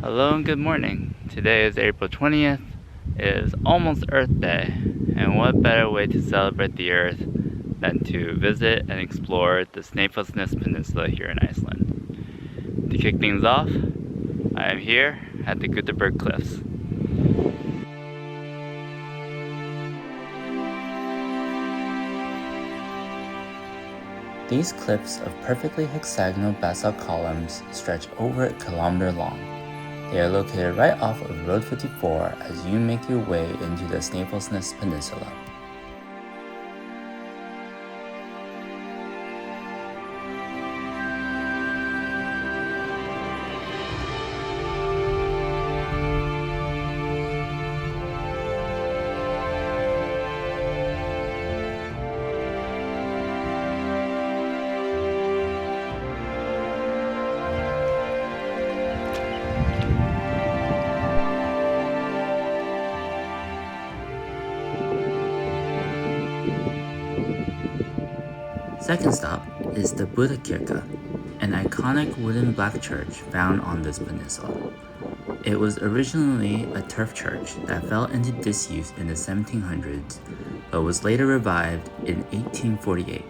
Hello and good morning. Today is April 20th. It is almost Earth Day, and what better way to celebrate the Earth than to visit and explore the Snæfellsnes Peninsula here in Iceland. To kick things off, I am here at the Gerðuberg Cliffs. These cliffs of perfectly hexagonal basalt columns stretch over a kilometer long. They are located right off of Road 54 as you make your way into the Snæfellsnes Peninsula. Second stop is the Kirke, an iconic wooden black church found on this peninsula. It was originally a turf church that fell into disuse in the 1700s, but was later revived in 1848.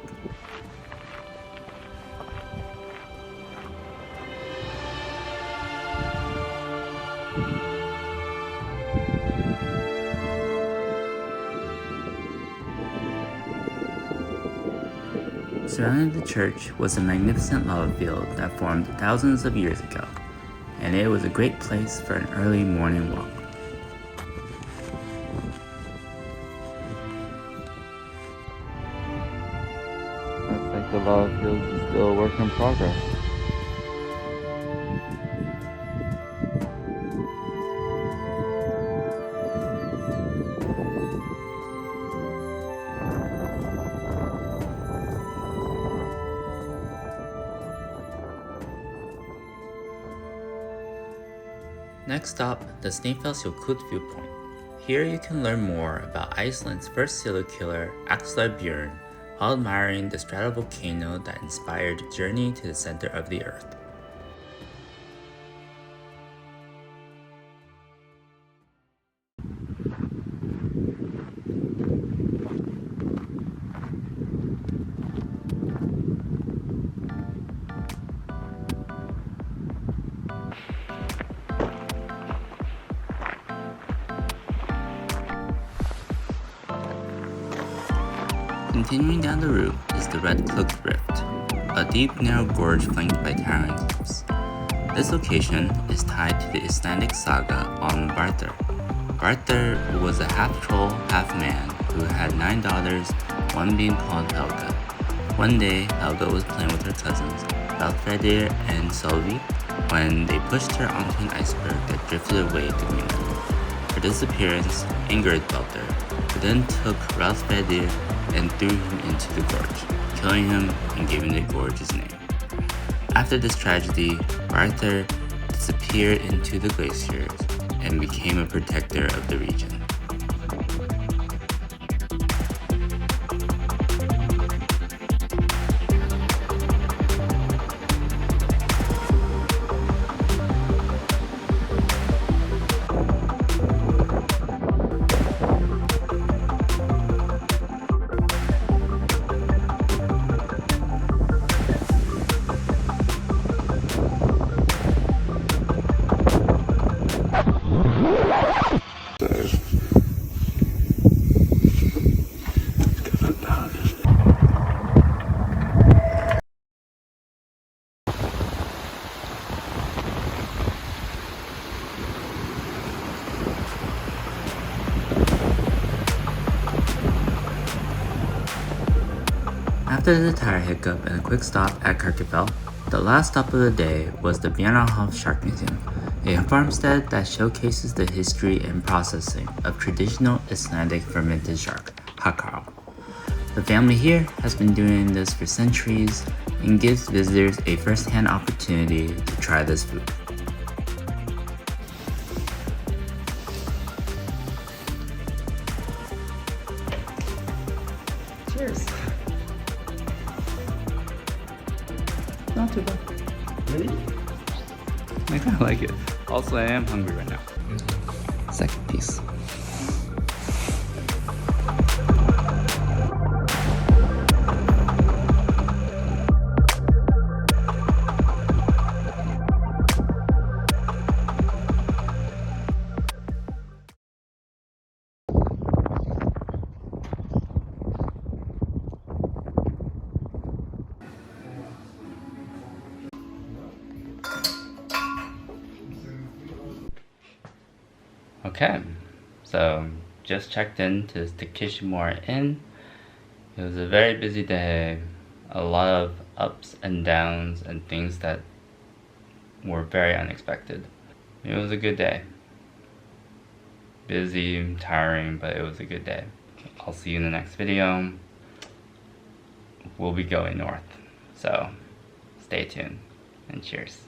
Surrounding the church was a magnificent lava field that formed thousands of years ago, and it was a great place for an early morning walk. Looks like the lava field is still a work in progress. Next stop, the Snæfellsjökull viewpoint. Here you can learn more about Iceland's first serial killer, Axlar Björn, while admiring the stratovolcano that inspired Journey to the Center of the Earth. Continuing down the route is the Red Cliff Rift, a deep, narrow gorge flanked by towering cliffs. This location is tied to the Icelandic saga on Barthur. Barthur was a half-troll, half-man who had 9 daughters, one being called Helga. One day, Helga was playing with her cousins, Valfredir and Solvi, when they pushed her onto an iceberg that drifted away to Greenland. Her disappearance angered Baldur, who then took Ralphredir and threw him into the gorge, killing him and giving the gorge his name. After this tragedy, Arthur disappeared into the glaciers and became a protector of the region. After the tire hiccup and a quick stop at Kirkefell, the last stop of the day was the Bjarnarhof Shark Museum, a farmstead that showcases the history and processing of traditional Icelandic fermented shark, Hákarl. The family here has been doing this for centuries and gives visitors a first-hand opportunity to try this food. Cheers. Not too bad. Really? I kind of like it. Also, I am hungry right now. Second piece. Okay, so just checked into Stykkishólmur Inn. It was a very busy day, a lot of ups and downs and things that were very unexpected. It was a good day. Busy, tiring, but it was a good day. I'll see you in the next video. We'll be going north, so stay tuned and cheers.